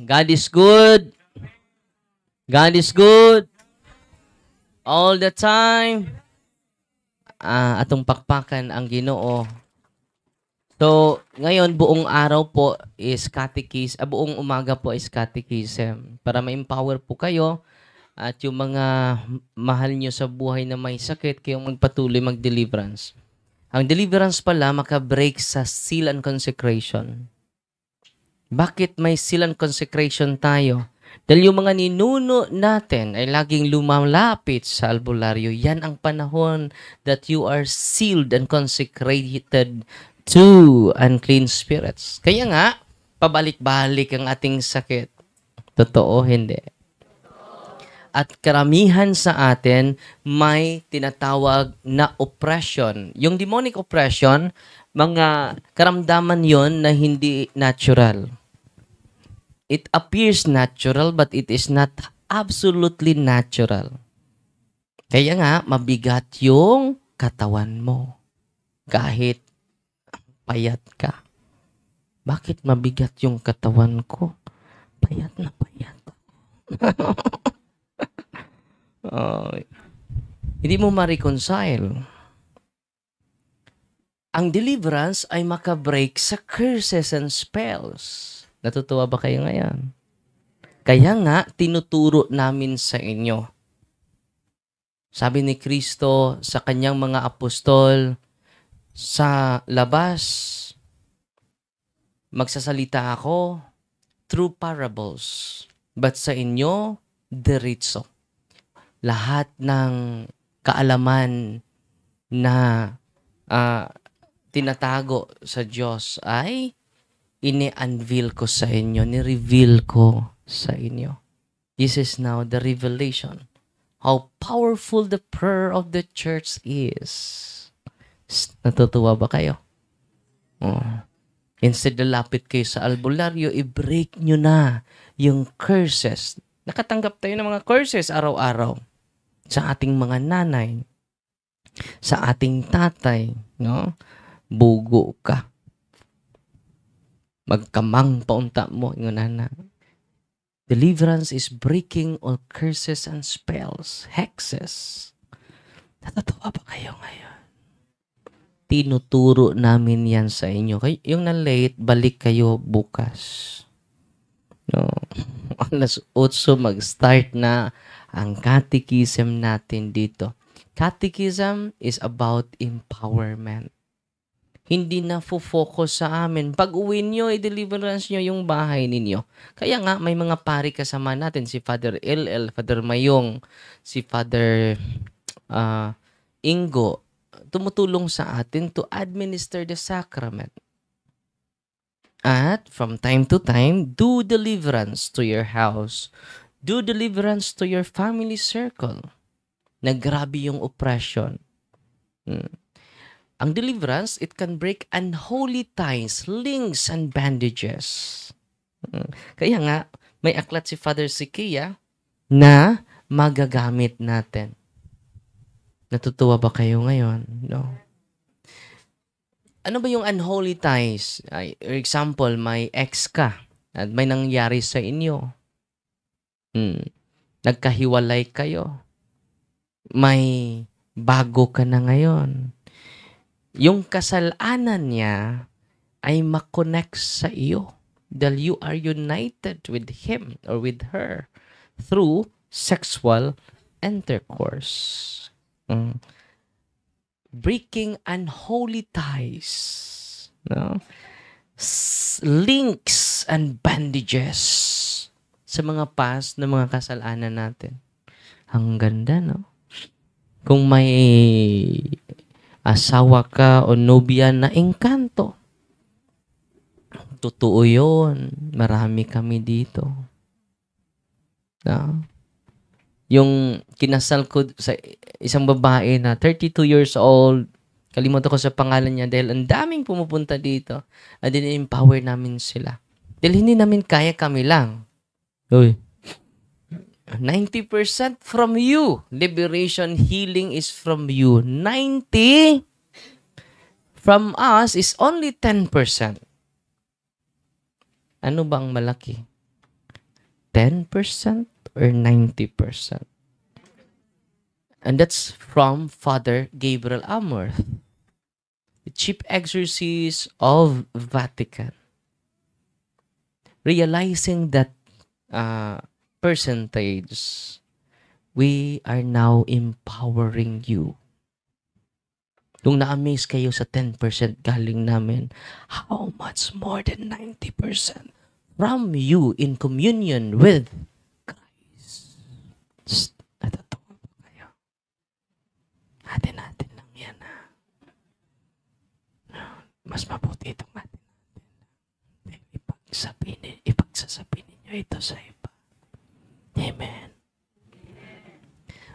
God is good. God is good. All the time. Atong pakpakan ang Ginoo. So, ngayon buong araw po is buong umaga po is catechism para ma-empower po kayo at yung mga mahal nyo sa buhay na may sakit kayong magpatuloy mag-deliverance. Ang deliverance pala maka-break sa seal and consecration. Bakit may seal and consecration tayo? Dahil yung mga ninuno natin ay laging lumalapit sa albularyo. Yan ang panahon that you are sealed and consecrated to unclean spirits. Kaya nga, pabalik-balik ang ating sakit. Totoo, hindi. At karamihan sa atin may tinatawag na oppression. Yung demonic oppression, mga karamdaman yon na hindi natural. It appears natural but it is not absolutely natural. Kaya nga, mabigat yung katawan mo. Kahit payat ka. Bakit mabigat yung katawan ko? Payat na payat. Hindi mo ma-reconcile. Ang deliverance ay makabreak sa curses and spells. Natutuwa ba kayo ngayon? Kaya nga, tinuturo namin sa inyo. Sabi ni Kristo sa kanyang mga apostol, sa labas, magsasalita ako through parables. But sa inyo, diretso. Lahat ng kaalaman na tinatago sa Diyos ay ini-unveil ko sa inyo, ni-reveal ko sa inyo. This is now the revelation. How powerful the prayer of the church is. Natutuwa ba kayo? Instead na lapit kayo sa albularyo, i-break nyo na yung curses. Nakatanggap tayo ng mga curses araw-araw sa ating mga nanay, sa ating tatay, no? Bugo ka. Magkamang paunta mo, yung nana. Deliverance is breaking all curses and spells, hexes. Natatawa ba kayo ngayon? Tinuturo namin yan sa inyo. Yung na-late, balik kayo bukas. No? Alas 8, mag-start na ang catechism natin dito. Catechism is about empowerment. Hindi na focus sa amin. Pag uwi nyo, i-deliverance nyo yung bahay ninyo. Kaya nga, may mga pari kasama natin. Si Father LL, Father Mayong, si Father Ingo. Tumutulong sa atin to administer the sacrament. At from time to time, do deliverance to your house. Do deliverance to your family circle. Nagrabe yung oppression. Ang deliverance, it can break unholy ties, links, and bandages. Kaya nga, may aklat si Father Sikia na magagamit natin. Natutuwa ba kayo ngayon? No? Ano ba yung unholy ties? For example, may ex ka at may nangyari sa inyo. Nagkahiwalay kayo. May bago ka na ngayon. Yung kasalanan niya ay makonect sa iyo dahil you are united with him or with her through sexual intercourse. Breaking unholy ties. No? Links and bandages sa mga past na mga kasalanan natin. Ang ganda, no? Kung may asawa ka o nobya na engkanto. Totoo yun. Marami kami dito. No? Yung kinasal ko sa isang babae na 32 years old, kalimutan ko sa pangalan niya dahil ang daming pumupunta dito at din-empower namin sila. Dahil hindi namin kaya kami lang. Uy. 90% from you. Liberation, healing is from you. 90% from us is only 10%. Ano bang malaki? 10% or 90%? And that's from Father Gabriel Amorth, the chief exorcist of Vatican. Realizing that percentage, we are now empowering you. Kung na-amaze kayo sa 10% galing namin, how much more than 90% from you in communion with Christ? Natatawa ba kayo? Natin lang yan, ha? Mas mabuti itong natin. Ipagsasabihin ninyo ito sa iba. Amen.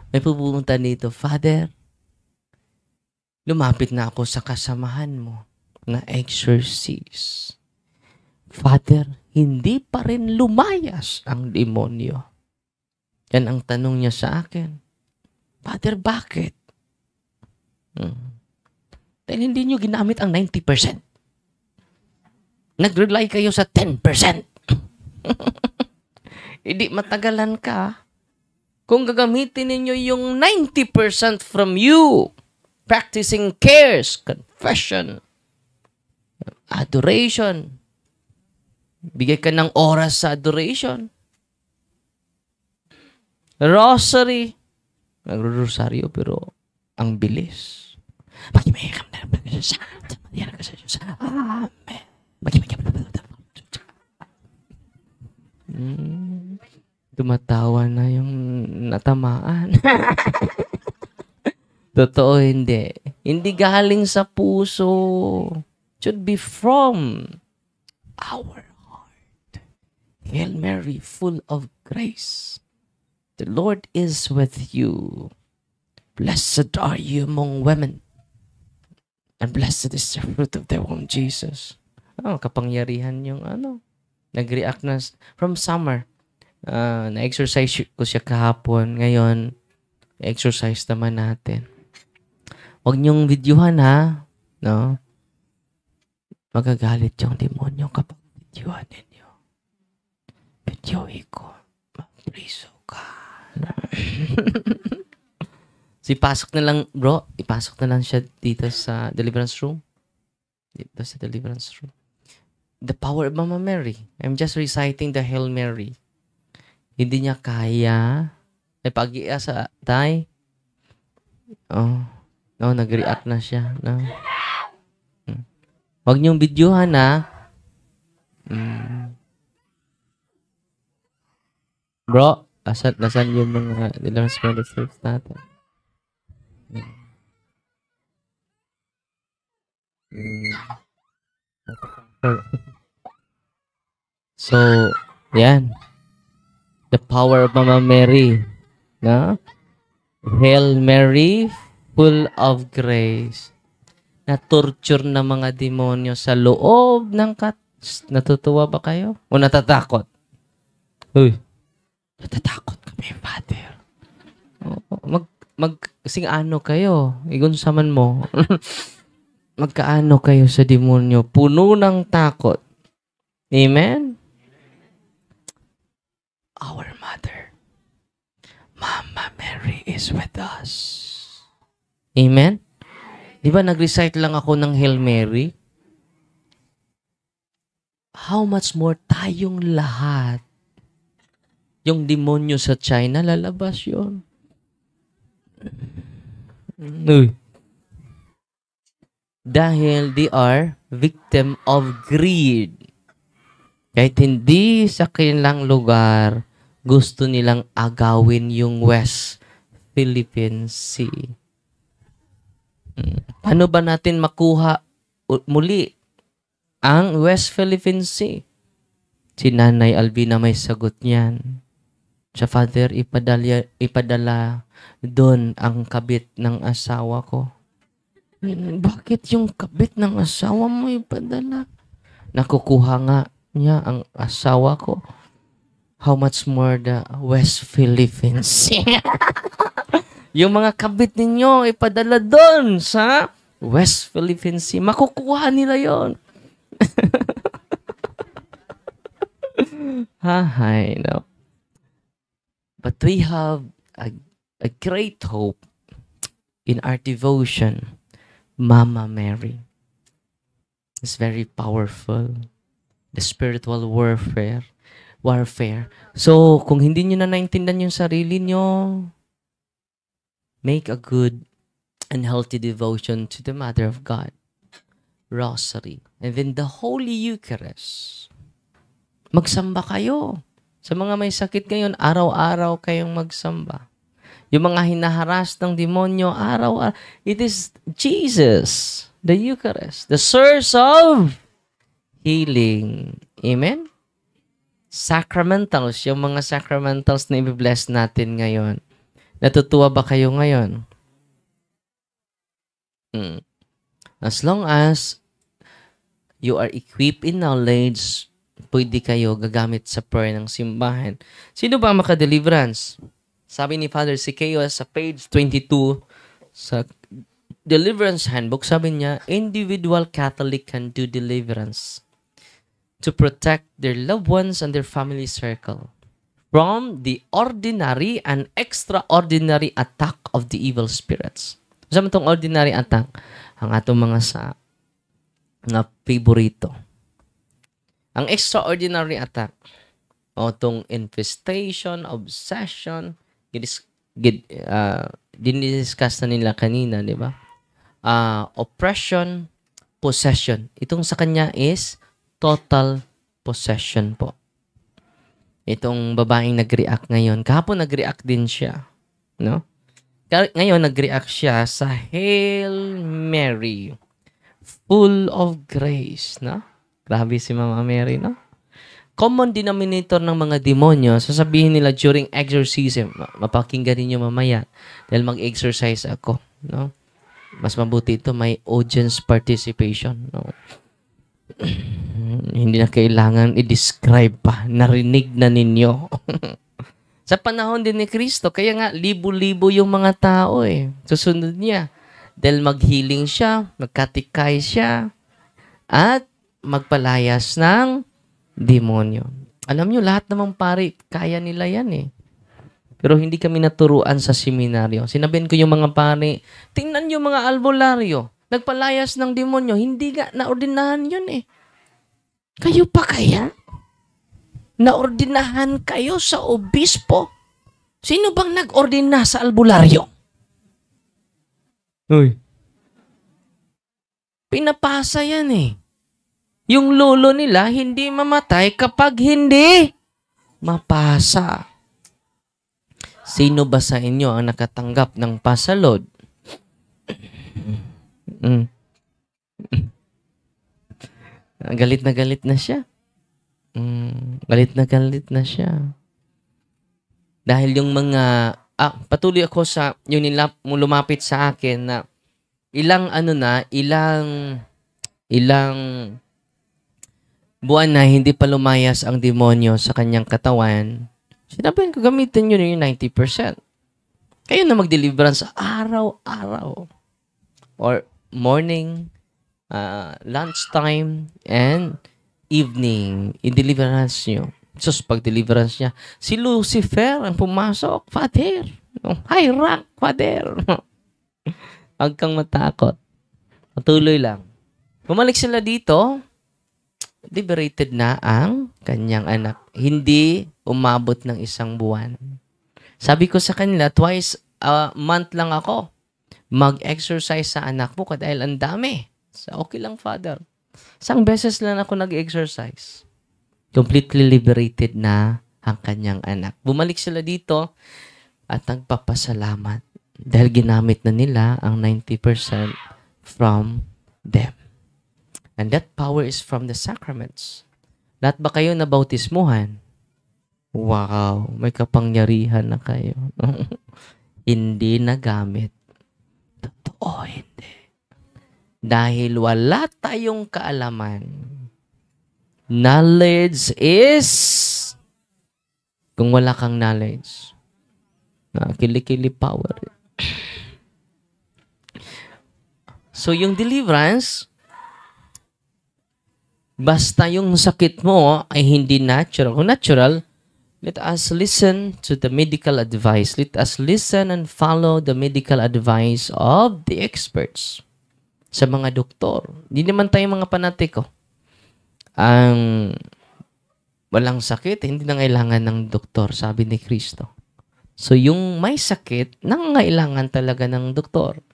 May pupunta dito, Father, lumapit na ako sa kasamahan mo na exorcist. Father, hindi pa rin lumayas ang demonyo. Yan ang tanong niya sa akin. Father, bakit? Dahil hindi nyo ginamit ang 90%. Nag-rely kayo sa 10%. Hindi matagalan ka kung gagamitin ninyo yung 90% from you. Practicing cares, confession, adoration. Bigay ka ng oras sa adoration. Rosary. Nagro-rosaryo pero ang bilis. Amen. Tumatawa na yung natamaan. Totoo hindi. Hindi galing sa puso. Should be from our heart. Hail Mary, full of grace. The Lord is with you. Blessed are you among women. And blessed is the fruit of the womb, Jesus. Kapangyarihan yung nag-react na from summer. Na-exercise ko siya kahapon. Ngayon, exercise naman natin. Huwag niyong videohan, ha? No? Magagalit yung demonyo kapag videohan ninyo. Videohin ko. Mapriso ka. Ipasok na lang, bro. Ipasok na lang siya dito sa deliverance room. Dito sa deliverance room. The power of Mama Mary. I'm just reciting the Hail Mary. Hindi niya kaya. Ay, pag-iasa, tay. No, nag-react na siya. No. Huwag niyong videohan, ha. Bro, nasan yung mga deliverance ministers natin? So, yan. The power of Mama Mary. No? Hail Mary, full of grace. Na-torture na mga demonyo sa loob ng Natutuwa ba kayo? O natatakot? Uy, natatakot kami, Father. Sing-ano kayo? Igunsaman mo. Magkaano kayo sa demonyo? Puno ng takot. Amen? Our Mother, Mama Mary is with us. Amen? Di ba nag-recite lang ako ng Hail Mary? How much more tayong lahat? Yung demonyo sa China, lalabas yun. Dahil they are victim of greed. Kahit hindi sa kanilang lugar, gusto nilang agawin yung West Philippine Sea. Paano ba natin makuha muli ang West Philippine Sea? Si Nanay Alvina may sagot niyan. Sa Father, ipadala doon ang kabit ng asawa ko. Bakit yung kabit ng asawa mo ipadala? Nakukuha nga niya ang asawa ko. How much more the West Philippine Sea? Yung mga kabit ninyo ipadala doon sa West Philippine Sea. Makukuha nila yon. Hahay, no. But we have a great hope in our devotion. Mama Mary is very powerful. The spiritual warfare. So, kung hindi nyo na naintindihan yung sarili nyo, make a good and healthy devotion to the Mother of God. Rosary. And then the Holy Eucharist. Magsamba kayo. Sa mga may sakit ngayon, araw-araw kayong magsamba. Yung mga hinaharas ng demonyo, araw-araw. It is Jesus, the Eucharist, the source of healing. Amen? Sacramentals, yung mga sacramentals na i-bless natin ngayon. Natutuwa ba kayo ngayon? As long as you are equipped in knowledge, pwede kayo gagamit sa prayer ng simbahan. Sino ba maka-deliverance? Sabi ni Father Siqueo sa page 22 sa Deliverance Handbook, sabi niya, individual Catholic can do deliverance to protect their loved ones and their family circle from the ordinary and extraordinary attack of the evil spirits. Sabi itong ordinary attack, ang atong mga favorito. Ang extraordinary attack, o itong infestation, obsession, diniscuss na nila kanina, di ba? Oppression, possession. Itong sa kanya is total possession po. Itong babaeng nag-react ngayon, kahapon nag-react din siya. No? Ngayon nag-react siya sa Hail Mary, full of grace. No? Grabe si Mama Mary, no? Common denominator ng mga demonyo, sasabihin nila during exorcism, mapakinggan ninyo mamaya, dahil mag-exercise ako, no? Mas mabuti ito, may audience participation, no? Hindi na kailangan i-describe pa, narinig na ninyo. Sa panahon din ni Kristo, kaya nga, libo-libo yung mga tao, susunod niya. Dahil mag-healing siya, magkatikay siya, at magpalayas ng demonyo. Alam nyo, lahat namang pari, kaya nila yan Pero hindi kami naturuan sa seminaryo. Sinabihan ko yung mga pari, tingnan yung mga albularyo, nagpalayas ng demonyo, hindi nga naordinahan yun Kayo pa kaya? Naordinahan kayo sa obispo? Sino bang nag-ordina sa albularyo? Uy. Pinapasa yan Yung lolo nila hindi mamatay kapag hindi mapasa. Sino ba sa inyo ang nakatanggap ng pasalod? Galit na siya. Galit na siya. Dahil yung mga patuloy ako sa yung lumapit sa akin na ilang buwan na hindi pa lumayas ang demonyo sa kanyang katawan, sinabihan ko gamitin nyo yung 90%. Kayo na mag-deliverance araw-araw. Or morning, lunchtime, and evening. I-deliverance nyo. Sus, pag-deliverance niya, si Lucifer ang pumasok, Father. High rank, Father. Huwag kang matakot. Patuloy lang. Bumalik sila dito, liberated na ang kanyang anak. Hindi umabot ng 1 buwan. Sabi ko sa kanila, twice a month lang ako mag-exercise sa anak mo dahil ang dami. So, okay lang, Father. 1 beses lang ako nag-exercise. Completely liberated na ang kanyang anak. Bumalik sila dito at nagpapasalamat dahil ginamit na nila ang 90% from them. And that power is from the sacraments. Lahat ba kayo nabautismuhan? Wow, may kapangyarihan na kayo. Hindi nagamit. Totoo, hindi. Dahil wala tayong kaalaman. Knowledge is, kung wala kang knowledge, kilikili power. So, yung deliverance, basta yung sakit mo ay hindi natural. Kung natural, Let us listen to the medical advice. Let us listen and follow the medical advice of the experts. Sa mga doktor. Hindi naman tayo mga panatiko. Ang walang sakit, hindi na kailangan ng doktor, sabi ni Kristo. So, yung may sakit, nangangailangan talaga ng doktor.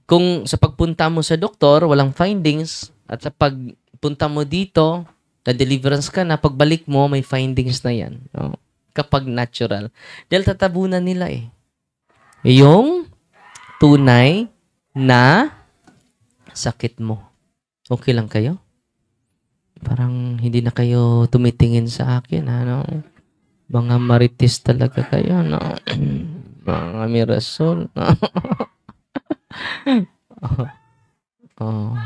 Kung sa pagpunta mo sa doktor, walang findings, at sa pagpunta mo dito, na-deliverance ka na, pagbalik mo, may findings na yan. No? Kapag natural. Dahil tatabunan nila eh. Yung tunay na sakit mo. Okay lang kayo? Parang hindi na kayo tumitingin sa akin, ano? Mga marites talaga kayo, no? Mga mirasol, no? Oh.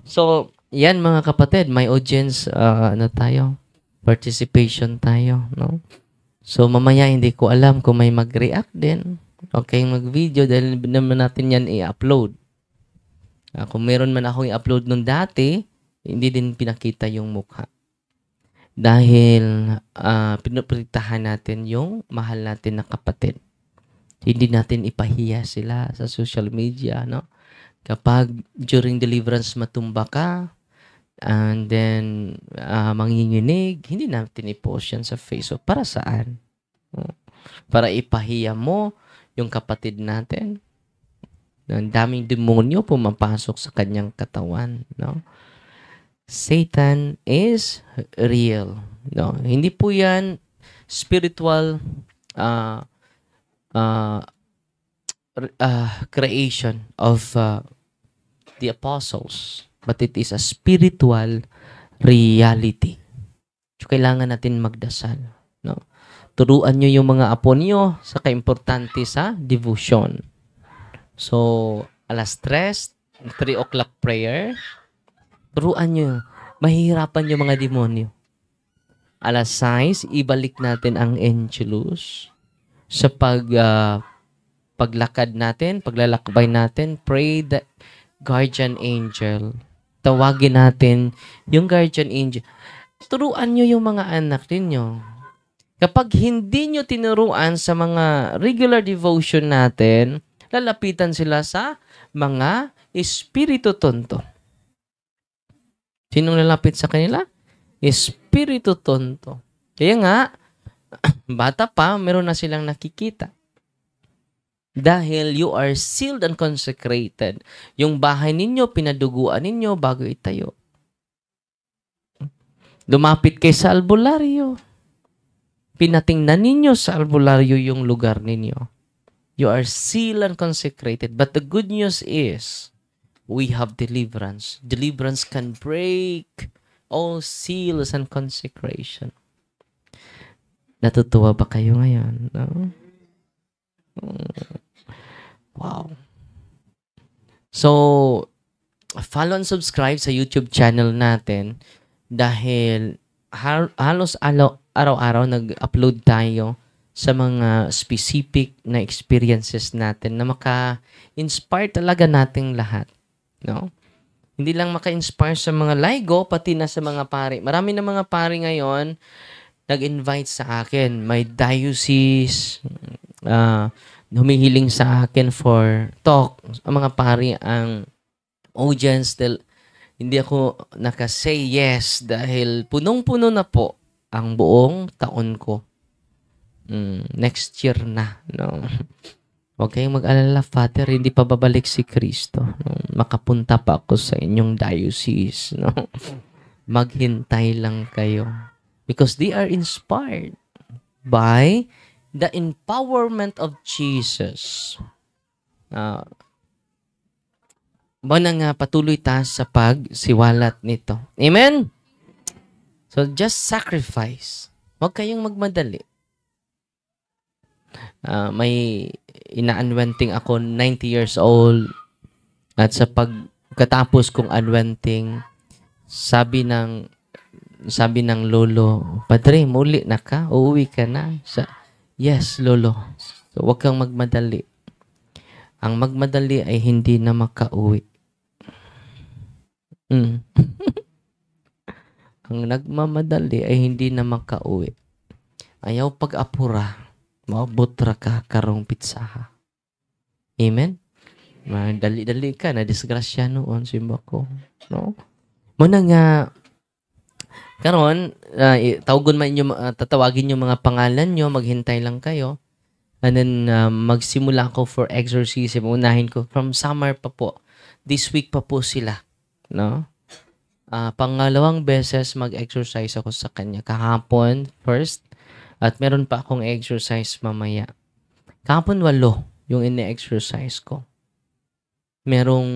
So, yan mga kapatid, may audience, tayo? Participation tayo, no? So, mamaya hindi ko alam kung may mag-react din. Okay, mag-video dahil naman natin yan i-upload. Kung meron man akong i-upload nung dati, hindi din pinakita yung mukha. Dahil pinupritahan natin yung mahal natin na kapatid. Hindi natin ipahiya sila sa social media, no? Kapag during deliverance matumba ka, and then manginginig, hindi natin i-post yan sa Facebook. Para saan? Para ipahiya mo yung kapatid natin. Ang daming demonyo pumapasok sa kanyang katawan, no? Satan is real, no? Hindi po yan spiritual creation of the apostles, but it is a spiritual reality. So, kailangan natin magdasal, no? Turuan nyo yung mga apo nyo sa kaimportante sa devotion. So, alas 3 o'clock prayer, turuan nyo. Mahihirapan yung mga demonyo. Alas 6, ibalik natin ang Angelus. Sa paglakad natin, paglalakbay natin, pray the guardian angel. Tawagin natin yung guardian angel. Turuan nyo yung mga anak ninyo. Kapag hindi nyo tinuruan sa mga regular devotion natin, lalapitan sila sa mga espiritu tonto. Sinong lalapit sa kanila? Espiritu tonto. Kaya nga, bata pa, meron na silang nakikita. Dahil you are sealed and consecrated. Yung bahay ninyo, pinaduguan ninyo bago itayo. Lumapit kay sa albularyo. Pinatingnan ninyo sa albularyo yung lugar ninyo. You are sealed and consecrated. But the good news is, we have deliverance. Deliverance can break all seals and consecration. Natutuwa ba kayo ngayon? No? Wow. So, follow and subscribe sa YouTube channel natin dahil halos araw-araw nag-upload tayo sa mga specific na experiences natin na maka-inspire talaga nating lahat. No? Hindi lang maka-inspire sa mga laigo, pati na sa mga pari. Marami na mga pari ngayon nag-invite sa akin. May diocese, humihiling sa akin for talk. Ang mga pari ang audience, hindi ako naka-say yes dahil punong-puno na po ang buong taon ko. Next year na. No? Huwag kayong mag-alala, Father, hindi pa babalik si Kristo. No? Makapunta pa ako sa inyong diocese. No? Maghintay lang kayo. Because they are inspired by the empowerment of Jesus. Patuloy tayo sa pagsiwalat nito. Amen? So, just sacrifice. Huwag kayong magmadali. May ina-unwenting ako, 90 years old. At sa pagkatapos kong unwenting, sabi ng lolo, Padre, muli na ka? Uuwi ka na? Yes, lolo. So, huwag kang magmadali. Ang magmadali ay hindi na makauwi. Ang nagmamadali ay hindi na makauwi. Ayaw pag-apura, mabutra ka karong pitsaha. Amen? Dali-dali ka, na disgrasya noon, simba ko. No? Muna nga, karon tawagon man inyo, tatawagin yung mga pangalan nyo, maghintay lang kayo. And then, magsimula ako for exorcism. Unahin ko, from summer pa po. This week pa po sila. No? Pangalawang beses mag-exercise ako sa kanya. Kahapon, first. At meron pa akong exercise mamaya. Kahapon, 8 yung ine-exercise ko. Merong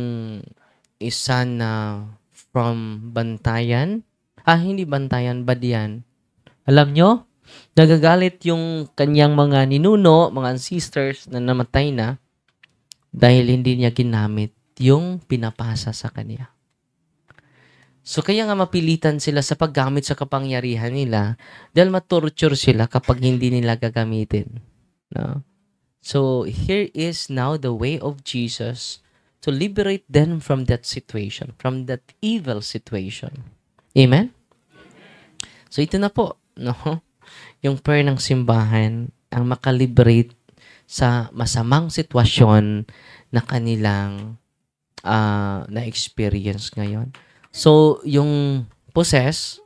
isa na from Bantayan. Hindi Bantayan, Badian. Alam nyo? Nagagalit yung kanyang mga ninuno, mga ancestors na namatay na dahil hindi niya ginamit yung pinapasa sa kanya. So kaya nga mapilitan sila sa paggamit sa kapangyarihan nila dahil matorture sila kapag hindi nila gagamitin. No? So here is now the way of Jesus to liberate them from that situation, from that evil situation. Amen? So ito na po, no? Yung prayer ng simbahan ang makaliberate sa masamang sitwasyon na kanilang na-experience ngayon. So, yung possess,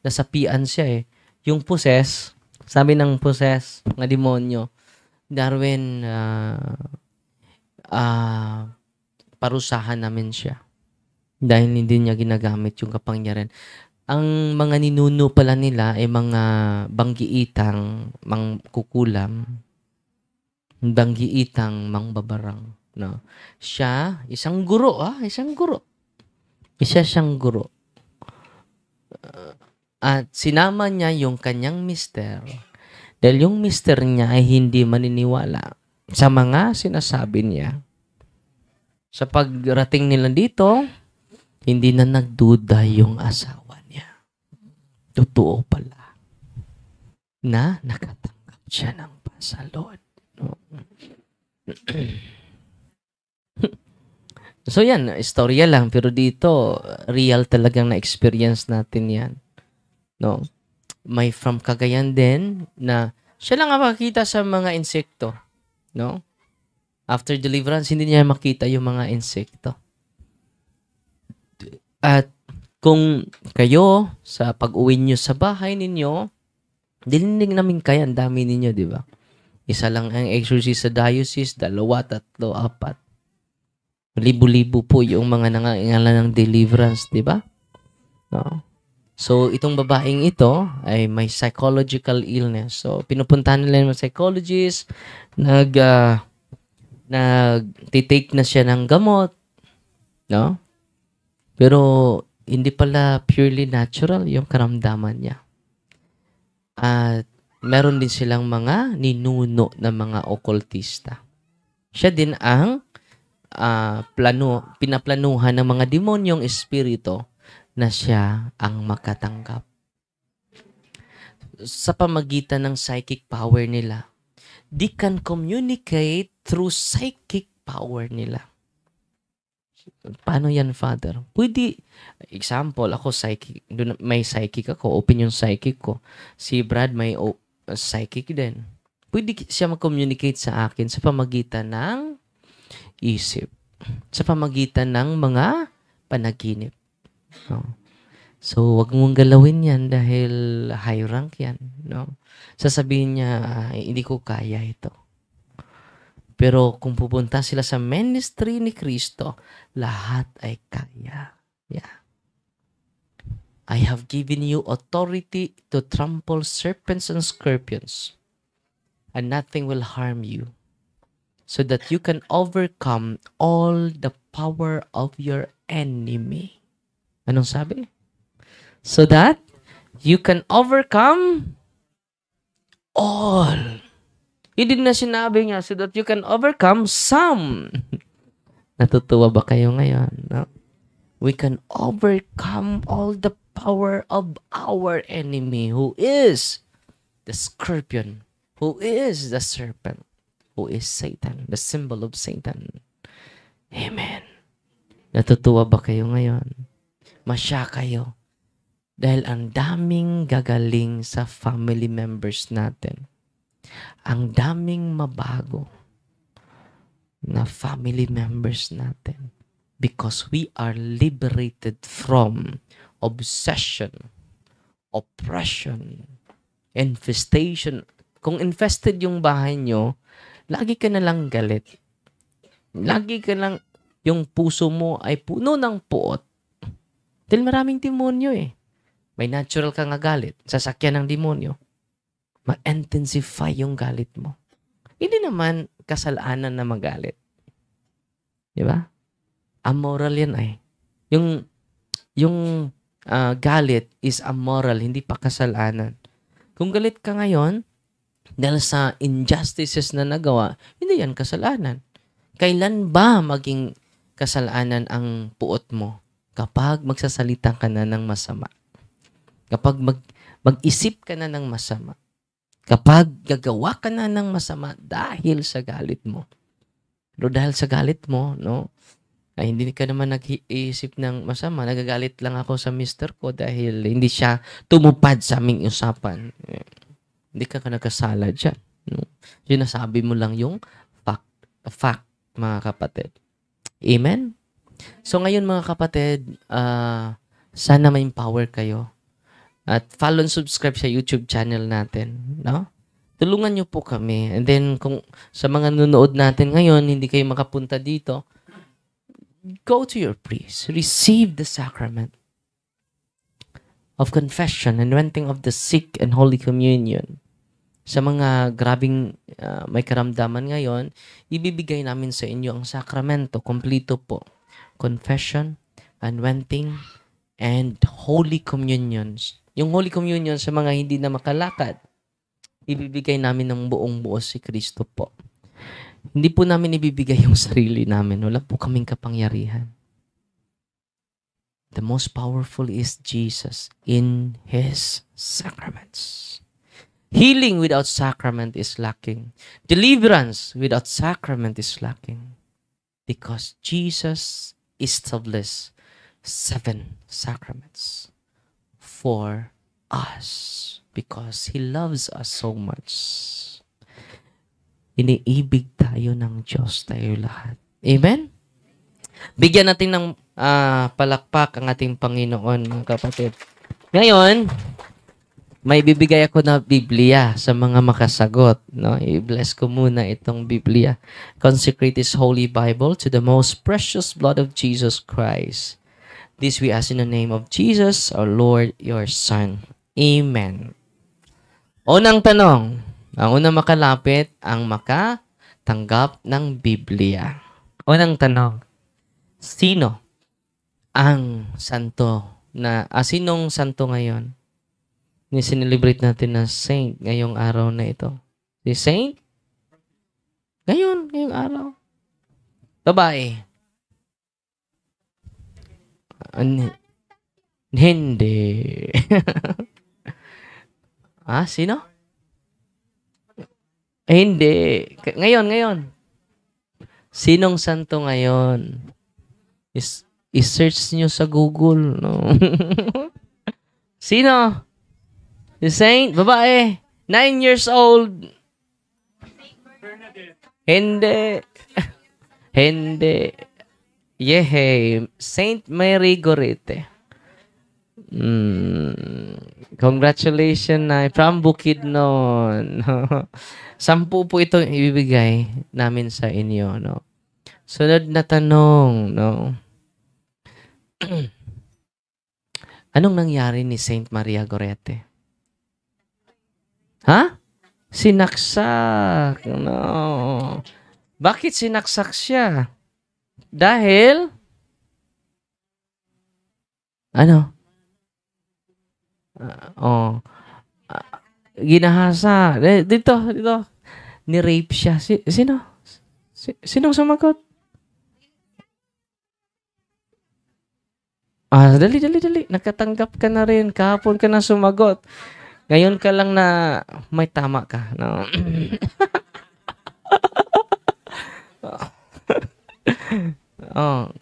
nasapian siya eh. Yung possess, sabi ng possess, nga demonyo, Darwin, parusahan namin siya. Dahil hindi niya ginagamit yung kapangyarihan. Ang mga ninuno pala nila ay mga banggiitang mangkukulam, banggiitang mangbabarang. No? Siya, isang guro. Isa siyang guro. At sinama niya yung kanyang mister dahil yung mister niya ay hindi maniniwala sa mga sinasabi niya. Sa pagrating nila dito, hindi na nagduda yung asawa. Totoo pala na nakatanggap siya ng pasalot. No? So yan, istorya lang. Pero dito, real talagang na-experience natin yan. No? May from Cagayan din na siya lang ang makikita sa mga insekto. No? After deliverance, hindi niya makita yung mga insekto. At kung kayo, sa pag-uwi nyo sa bahay ninyo, dilinig namin kayo, ang dami ninyo, di ba? Isa lang ang exorcist sa diocese, 2, 3, 4. Libo-libo po yung mga nangangalan ng deliverance, di ba? No? So, itong babaeng ito ay may psychological illness. So, pinupuntahan nila yung psychologist, nag-take na siya ng gamot, no? Pero, hindi pala purely natural yung karamdaman niya. At meron din silang mga ninuno na mga okultista. Siya din ang pinaplanuhan ng mga demonyong espiritu na siya ang makatanggap. Sa pamagitan ng psychic power nila, they can communicate through psychic power nila. Paano yan, Father? Pwede, example, ako psychic, may psychic ako, open yung psychic ko. Si Brad may psychic din. Pwede siya mag-communicate sa akin sa pamagitan ng isip. Sa pamagitan ng mga panaginip. No? So, wag mong galawin yan dahil high rank yan. No? Sasabihin niya, hindi ko kaya ito. Pero kung pupunta sila sa ministry ni Kristo, lahat ay kaya. Yeah. I have given you authority to trample serpents and scorpions, and nothing will harm you, so that you can overcome all the power of your enemy. Anong sabi? So that you can overcome all. Hindi na sinabi niya, so that you can overcome some. Natutuwa ba kayo ngayon? No? We can overcome all the power of our enemy, who is the scorpion, who is the serpent, who is Satan, the symbol of Satan. Amen. Natutuwa ba kayo ngayon? Masya kayo Dahil ang daming gagaling sa family members natin. Ang daming mabago na family members natin. Because we are liberated from obsession, oppression, infestation. Kung infested yung bahay nyo, lagi ka na lang galit. Lagi ka lang, yung puso mo ay puno ng puot. Dahil maraming demonyo eh. May natural kang galit, sasakyan ng demonyo. Ma-intensify yung galit mo. Hindi naman kasalanan na magalit. Di ba? Amoral yan ay. Yung galit is amoral, hindi pa kasalanan. Kung galit ka ngayon, dahil sa injustices na nagawa, hindi yan kasalanan. Kailan ba maging kasalanan ang puot mo? Kapag magsasalita ka na ng masama. Kapag mag-isip ka na ng masama. Kapag gagawa ka na ng masama dahil sa galit mo. Pero dahil sa galit mo, no, ay hindi ka naman nag-iisip ng masama. Nagagalit lang ako sa mister ko dahil hindi siya tumupad sa aming usapan. Hindi ka nagkasala dyan. No? Sinasabi mo lang yung fact, mga kapatid. Amen? So ngayon mga kapatid, sana may empower kayo. At follow and subscribe sa YouTube channel natin. No? Tulungan nyo po kami. And then, kung sa mga nanonood natin ngayon, hindi kayo makapunta dito, go to your priest. Receive the sacrament of confession, anointing of the sick, and Holy Communion. Sa mga grabing may karamdaman ngayon, ibibigay namin sa inyo ang sakramento. Kompleto po. Confession, anointing, and Holy Communions. Yung Holy Communion sa mga hindi na makalakad, ibibigay namin ng buong buo si Kristo po. Hindi po namin ibibigay yung sarili namin. Wala po kaming kapangyarihan. The most powerful is Jesus in His sacraments. Healing without sacrament is lacking. Deliverance without sacrament is lacking. Because Jesus established 7 sacraments for us because He loves us so much. Iniibig tayo ng Diyos tayo lahat. Amen? Bigyan natin ng palakpak ang ating Panginoon, mga kapatid. Ngayon, may bibigay ako na Biblia sa mga makasagot. No? I-bless ko muna itong Biblia. Consecrate this Holy Bible to the most precious blood of Jesus Christ. This we ask in the name of Jesus, our Lord, your Son. Amen. Unang tanong, ang unang makalapit ang makatanggap ng Biblia. Unang tanong, sino ang santo sinong santo ngayon? Sinelebrate natin na saint ngayong araw na ito. Si Saint? Ngayong araw. Babae. Hindi. Sino? Hindi. Ngayon. Sinong santo ngayon? I-search nyo sa Google. No? Sino? The saint? Babae. 9 years old. Hindi. Hindi. Yehey. Saint Mary Gorete. Congratulations na. From Bukidnon. 10 po itong ibibigay namin sa inyo. No? Sunod na tanong. No? Anong nangyari ni Saint Maria Gorete? Sinaksak. No. Bakit sinaksak siya? Dahil ginahasa. Dito. Ni-rape siya. Sino? Sinong sumagot? Dali. Nakatanggap ka na rin. Kahapon ka na sumagot. Ngayon ka lang na may tama ka. No?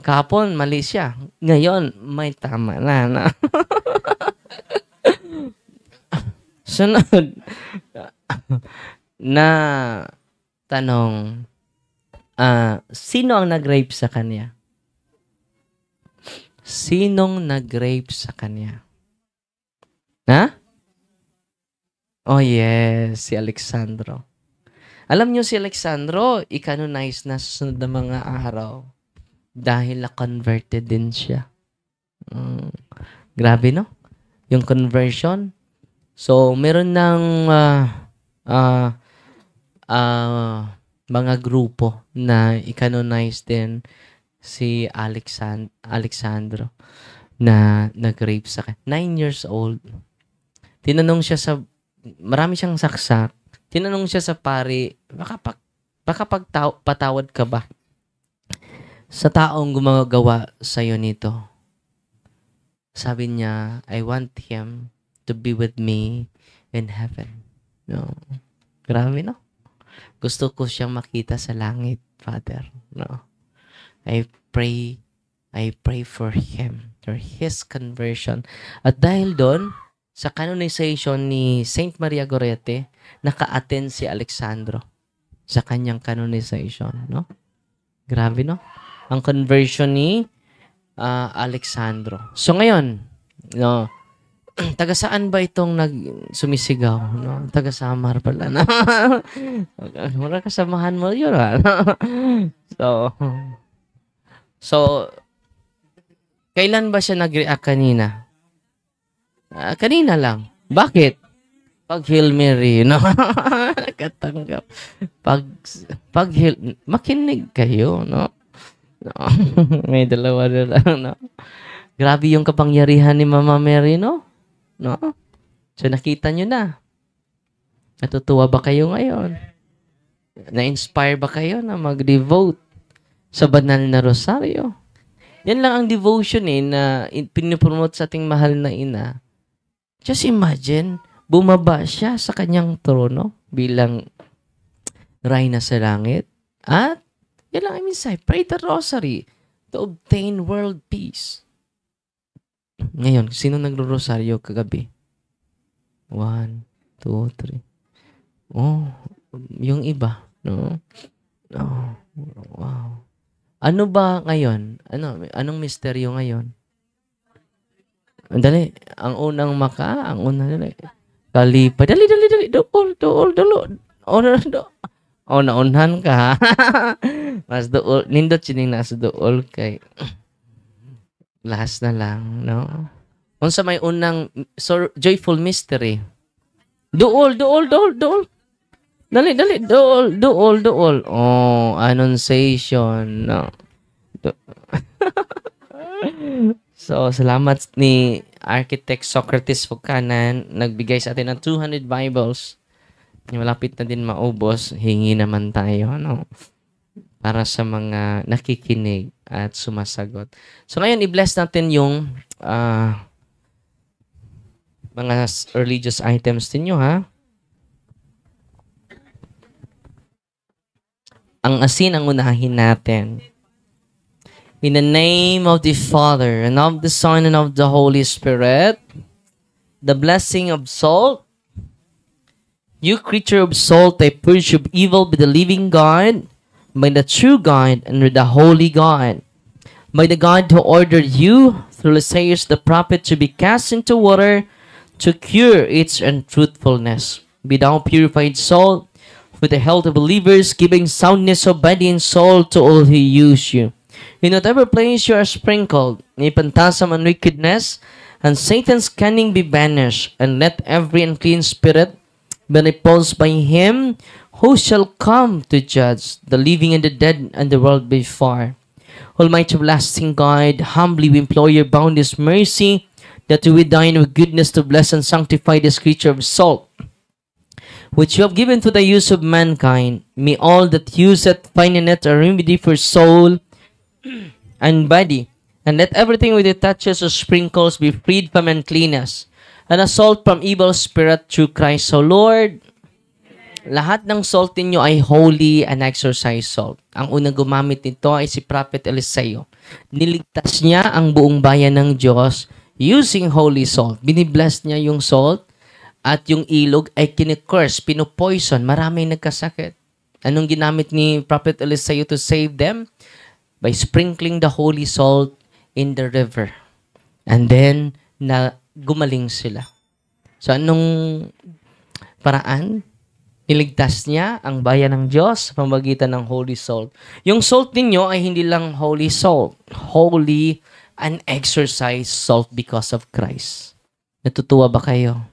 Kahapon mali siya. Ngayon may tama na. No? Sunod na tanong, sino ang nag-rape sa kanya? Sinong nag-rape sa kanya? Ha? Oh yes, si Alexandro. Alam niyo si Alexandro, i-canonize na sa sunod na mga araw dahil na-converted din siya. Grabe, no? Yung conversion. So, meron ng mga grupo na i-canonize din si Alexandro na nag-rape sa kanya. 9 years old. Tinanong siya sa, marami siyang saksak. Tinanong siya sa pari, baka patawad ka ba sa taong gumagawa sa'yo nito? Sabi niya, I want him to be with me in heaven. No. Grabe, no? Gusto ko siyang makita sa langit, Father. No. I pray for him, for his conversion. At dahil doon, sa canonization ni Saint Maria Gorete, naka-attend si Alexandro sa kanyang canonization, no? Grabe, no? Ang conversion ni Alexandro. So ngayon, no, taga saan ba itong sumisigaw, no? Taga Samar pala, no? Wala kasamahan mo yun, ha? So, kailan ba siya nag-react kanina? Kanina lang. Bakit? Pag Hail Mary, no? Nakatanggap. Makinig kayo, no? May dalawa na lang, no? Grabe yung kapangyarihan ni Mama Mary, no? No? So, nakita nyo na. Natutuwa ba kayo ngayon? Na-inspire ba kayo na mag-devote sa banal na rosaryo? Yan lang ang devotion na pinopromote sa ating mahal na ina. Just imagine, bumaba siya sa kanyang trono bilang reyna sa langit. At, yan lang ang mensahe, pray the rosary to obtain world peace. Ngayon, sino nagro-rosaryo kagabi? 1, 2, 3. Oh, yung iba, no? Oh, wow. Ano ba ngayon? Anong misteryo ngayon? Dali, ang unang ang unang dali. Kalipa, dali, dool. Naunhan ka. Mas dool, nindot sining nasa dool kay last na lang, no? Unsa may unang joyful mystery. Dool. Dali, dool. Oh, annunciation, no? So, salamat ni Architect Socrates Fucanan. Nagbigay sa atin ng 200 Bibles. Malapit na din maubos. Hingi naman tayo, no? Para sa mga nakikinig at sumasagot. So, ngayon, i-bless natin yung mga religious items ninyo, ha? Ang asin ang unahin natin. In the name of the Father, and of the Son, and of the Holy Spirit, the blessing of salt. You creature of salt, I purge of evil by the living God, by the true God, and with the holy God. By the God who ordered you, through Isaiah the prophet, to be cast into water, to cure its untruthfulness. Be thou purified salt, with the health of believers, giving soundness of body and soul to all who use you. In whatever place you are sprinkled, may phantasm and wickedness, and Satan's cunning be banished, and let every unclean spirit be repulsed by him who shall come to judge the living and the dead, and the world be far. Almighty everlasting God, humbly we implore your boundless mercy, that you would dine with goodness to bless and sanctify this creature of salt, which you have given to the use of mankind. May all that use it find in it a remedy for soul and body, and let everything with it touches or sprinkles be freed from uncleanness, and a salt from evil spirit through Christ. So Lord, lahat ng salt ninyo ay holy and exorcised salt. Ang unang gumamit nito ay si Prophet Eliseo. Niligtas niya ang buong bayan ng Diyos using holy salt. Binibless niya yung salt At yung ilog ay kinikurse, pinopoison. Maraming nagkasakit. Anong ginamit ni Prophet Eliseo to save them? By sprinkling the holy salt in the river. And then, gumaling sila. So, anong paraan? Iligtas niya ang bayan ng Diyos sa pamamagitan ng holy salt. Yung salt ninyo ay hindi lang holy salt. Holy and exercise salt because of Christ. Natutuwa ba kayo?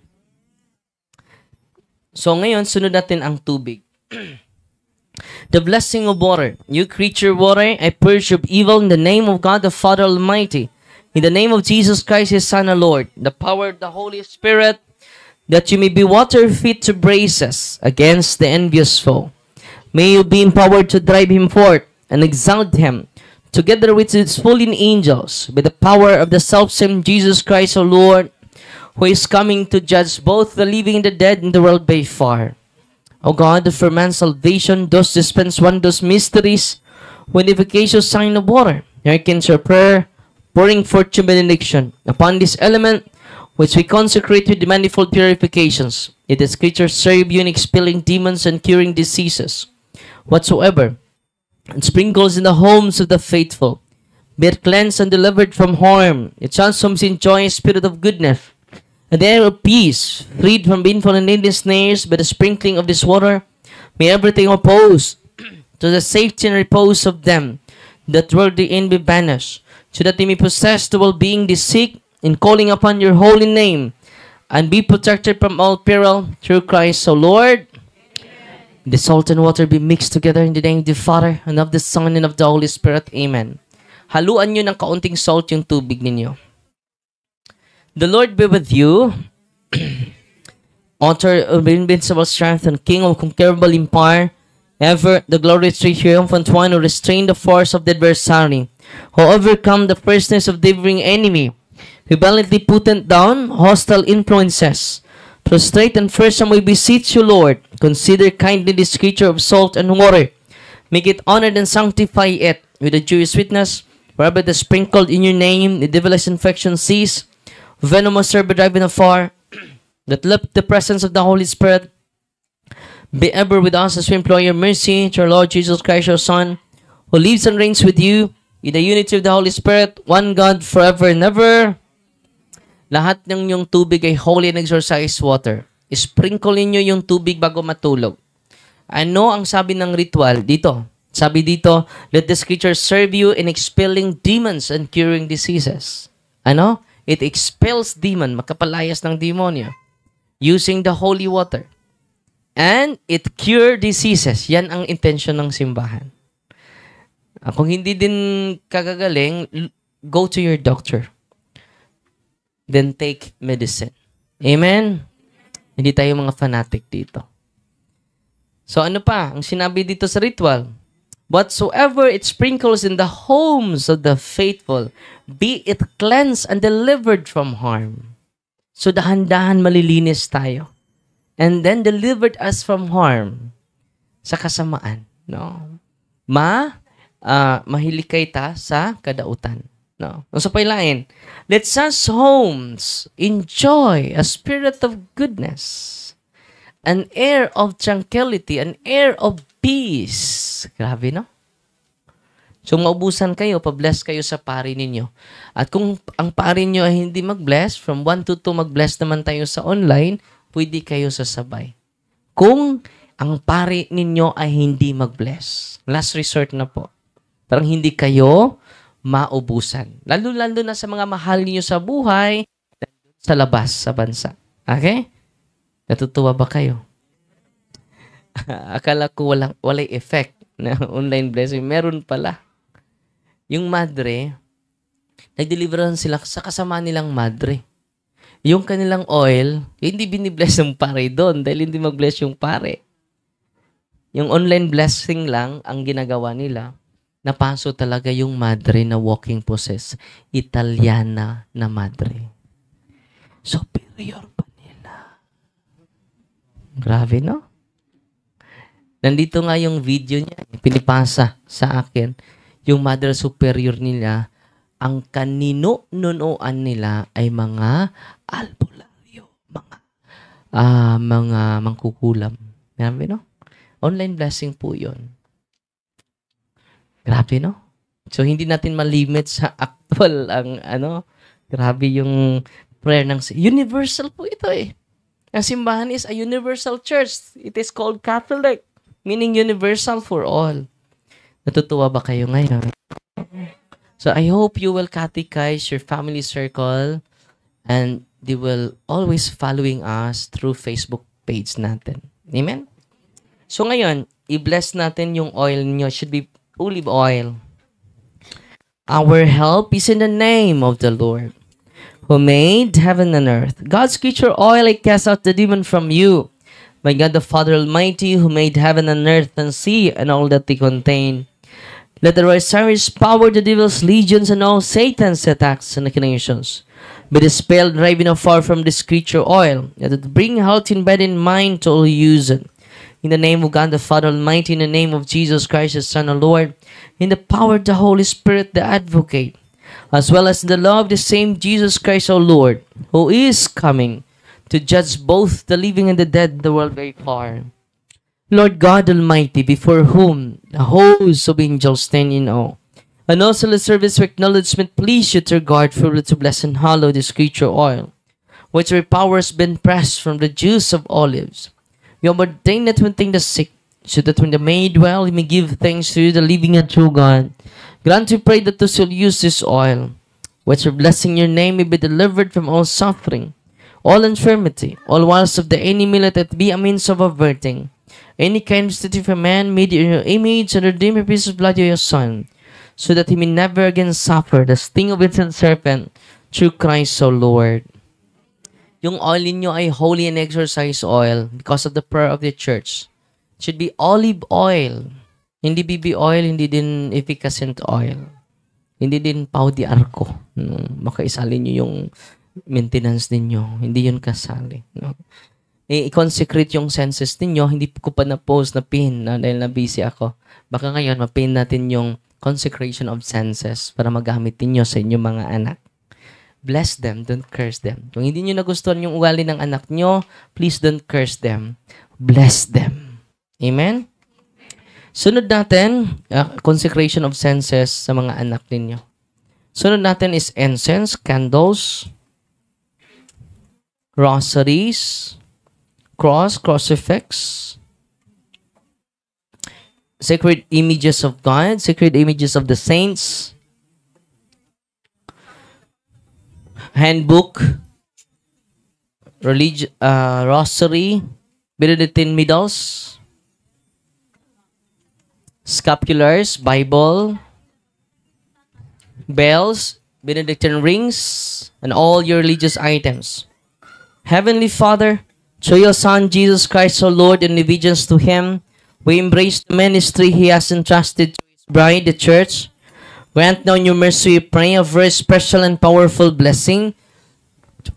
So ngayon, sunod natin ang tubig. The blessing of water. You creature water, I purge of evil in the name of God the Father Almighty. In the name of Jesus Christ, His Son, our Lord. The power of the Holy Spirit, that you may be water fit to brace us against the envious foe. May you be empowered to drive him forth and exalt him, together with his fallen angels, by the power of the selfsame Jesus Christ, our Lord, who is coming to judge both the living and the dead in the world by fire. O God, for man's salvation, does dispense wondrous mysteries, with efficacious sign of water. Hearkens your prayer, pouring forth your benediction upon this element, which we consecrate with the manifold purifications. It is creatures serve you in expelling demons and curing diseases, whatsoever, and sprinkles in the homes of the faithful. Be it cleansed and delivered from harm. It transforms in joy a spirit of goodness, and the air of peace, freed from baneful and needless snares by the sprinkling of this water. May everything opposed to the safety and repose of them that worldly end be banished, so that they may possess the well-being they seek in calling upon your holy name, and be protected from all peril through Christ, O Lord. The salt and water be mixed together in the name of the Father, and of the Son, and of the Holy Spirit. Amen. Haluan nyo ng kaunting salt yung tubig ninyo. The Lord be with you, author of invincible strength and King of conquerable empire, ever the glorious triumphant one who restrained the force of the adversary, who overcome the fierceness of the devouring enemy, who valiantly put down hostile influences. Prostrate and fearsome we beseech you, Lord. Consider kindly this creature of salt and water. Make it honored and sanctify it with a joyous witness, wherever the sprinkled in your name, the devilish infection cease, venomous serve driven afar, that let the presence of the Holy Spirit be ever with us as we implore your mercy to our Lord Jesus Christ, your Son, who lives and reigns with you in the unity of the Holy Spirit, one God, forever and ever. Lahat ng yung tubig ay holy and exorcised water. Sprinkle niyo yung tubig bago matulog. Ano ang sabi ng ritual dito? Sabi dito, let the scripture serve you in expelling demons and curing diseases. Ano? It expels demon, makapalayas ng demonyo, using the holy water. And it cure diseases. Yan ang intention ng simbahan. Kung hindi din kagagaling, go to your doctor. Then take medicine. Amen? Hindi tayo mga fanatic dito. So ano pa? Ang sinabi dito sa ritual, whatsoever it sprinkles in the homes of the faithful, be it cleansed and delivered from harm. So dahan-dahan malilinis tayo. And then delivered us from harm. Sa kasamaan. No? Mahilikay ta sa kadautan. No? Sa pailain, let us homes enjoy a spirit of goodness, an air of tranquility, an air of peace. Grabe, no? So, maubusan kayo, pa-bless kayo sa pari ninyo. At kung ang pari nyo ay hindi mag-bless, from 1 to 2 mag-bless naman tayo sa online, pwede kayo sasabay. Kung ang pari ninyo ay hindi mag-bless. Last resort na po. Parang hindi kayo maubusan. Lalo-lalo na sa mga mahal niyo sa buhay, sa labas, sa bansa. Okay? Natutuwa ba kayo? Akala ko walay effect na online blessing. Meron pala. Yung madre, nag-deliveran sila sa kasama nilang madre. Yung kanilang oil, hindi binibless ng pare doon dahil hindi mag-bless yung pare. Yung online blessing lang ang ginagawa nila. Napaso talaga yung madre na walking possess. Italiana na madre. Superior pa nila. Grabe, no? Nandito nga yung video niya. Pinipasa sa akin. Yung mother superior nila, ang kanino-nunuan nila ay mga albularyo, mga mga mangkukulam. Grabe, no? Online blessing po yun. Grabe, no? So, hindi natin malimit sa actual grabe yung prayer ng universal po ito eh. Ang simbahan is a universal church. It is called Catholic, meaning universal for all. Natutuwa ba kayo ngayon? So, I hope you will catechize your family circle and they will always following us through Facebook page natin. Amen? So, ngayon, i-bless natin yung oil niyo. Should be olive oil. Our help is in the name of the Lord, who made heaven and earth. God's creature oil, I cast out the demon from you. My God, the Father Almighty, who made heaven and earth and sea and all that they contain. Let the Osiris power the devil's legions and all Satan's attacks and nations be dispelled, driving afar from this creature oil, that it bring health in body and mind to all who use it. In the name of God the Father Almighty, in the name of Jesus Christ, the Son of the Lord, in the power of the Holy Spirit, the Advocate, as well as in the love of the same Jesus Christ, our Lord, who is coming to judge both the living and the dead, the world very far. Lord God Almighty, before whom the hosts of angels stand in awe, and also the service of acknowledgement, please you to guard for to bless and hallow this creature oil, which your power has been pressed from the juice of olives. We have ordained that when the sick, so that when the made well, he may give thanks to you, the living and true God. Grant we pray that those who use this oil, which are blessing your name, may be delivered from all suffering, all infirmity, all wiles of the enemy, let it be a means of averting any kind of state of a man made in your image and redeem a piece of blood of your Son, so that he may never again suffer the sting of its serpent, through Christ our Lord. Yung oil ninyo ay holy and exorcise oil because of the prayer of the church. It should be olive oil. Hindi BB oil, hindi din efficacent oil. Hindi din pau di arco. Makaisali nyo yung maintenance ninyo. Hindi yun kasali. No? I-consecrate yung senses ninyo. Hindi ko pa na-post na pin dahil na-busy ako. Baka ngayon, ma-pin natin yung consecration of senses para magamit ninyo sa inyong mga anak. Bless them, don't curse them. Kung hindi nyo nagustuhan yung ugali ng anak nyo, please don't curse them. Bless them. Amen? Sunod natin, consecration of senses sa mga anak ninyo. Sunod natin is incense, candles, rosaries, cross, crucifix, sacred images of God, sacred images of the saints, handbook, rosary, Benedictine medals, scapulars, Bible, bells, Benedictine rings, and all your religious items. Heavenly Father, through your Son, Jesus Christ, our Lord, in obedience to Him, we embrace the ministry He has entrusted to His bride, the Church. Grant now in your mercy, we pray, a very special and powerful blessing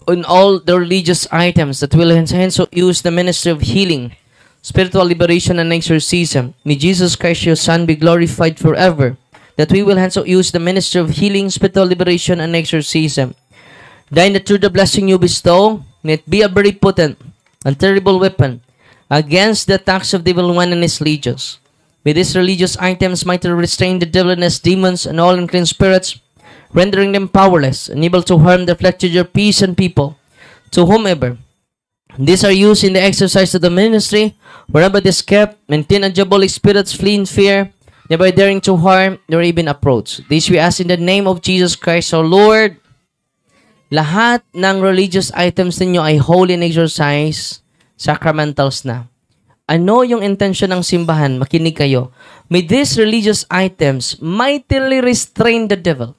on all the religious items that will hence use the ministry of healing, spiritual liberation, and exorcism. May Jesus Christ, your Son, be glorified forever, that we will hence use the ministry of healing, spiritual liberation, and exorcism. Thine that through the blessing you bestow, may it be a very potent and terrible weapon against the attacks of the evil one and his legions. May these religious items mightily restrain the devil and his demons and all unclean spirits, rendering them powerless and able to harm the afflicted your peace and people, to whomever these are used in the exercise of the ministry, wherever it is kept, maintain and diabolic spirits flee in fear, never daring to harm nor even approach. This we ask in the name of Jesus Christ our Lord. Lahat ng religious items ninyo ay holy and exorcise, sacramentals na. Ano yung intention ng simbahan? Makinig kayo. May these religious items mightily restrain the devil,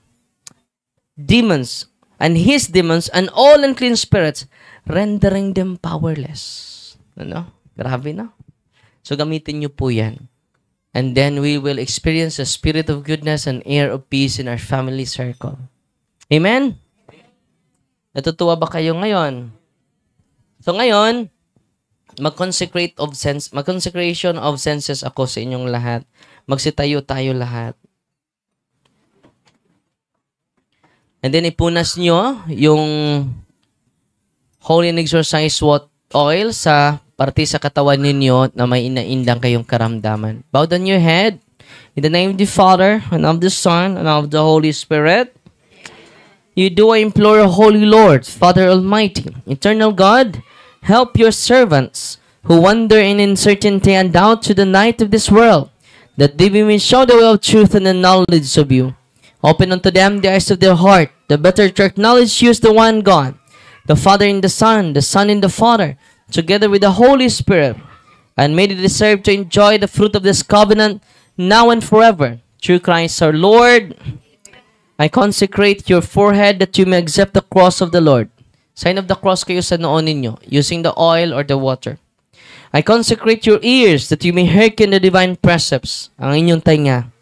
demons, and his demons, and all unclean spirits, rendering them powerless. Ano? Grabe na. So, gamitin nyo po yan. And then, we will experience a spirit of goodness and air of peace in our family circle. Amen? Natutuwa ba kayo ngayon? So, ngayon, mag-consecration of senses ako sa inyong lahat. Magsitayo tayo lahat. And then ipunas nyo yung holy and exorcise oil sa parte sa katawan ninyo na may inaindang kayong karamdaman. Bow down your head. In the name of the Father, and of the Son, and of the Holy Spirit, you do I implore, Holy Lord, Father Almighty, eternal God, help your servants who wander in uncertainty and doubt to the night of this world, that they may show the way of truth and the knowledge of you. Open unto them the eyes of their heart, the better to acknowledge you as the one God, the Father in the Son in the Father, together with the Holy Spirit, and may they deserve to enjoy the fruit of this covenant now and forever. Through Christ our Lord, I consecrate your forehead that you may accept the cross of the Lord. Sign of the cross kayo sa noon ninyo, using the oil or the water. I consecrate your ears that you may hearken the divine precepts, ang inyong tainga.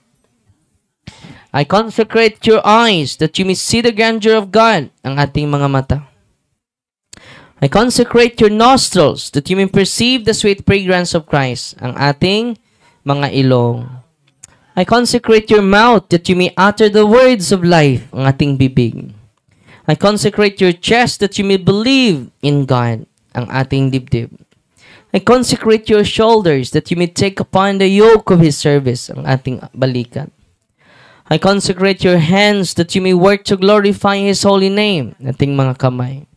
I consecrate your eyes that you may see the grandeur of God, ang ating mga mata. I consecrate your nostrils that you may perceive the sweet fragrance of Christ, ang ating mga ilong. I consecrate your mouth that you may utter the words of life, ang ating bibig. I consecrate your chest that you may believe in God, ang ating dibdib. I consecrate your shoulders that you may take upon the yoke of His service, ang ating balikat. I consecrate your hands that you may work to glorify His holy name, ating mga kamay.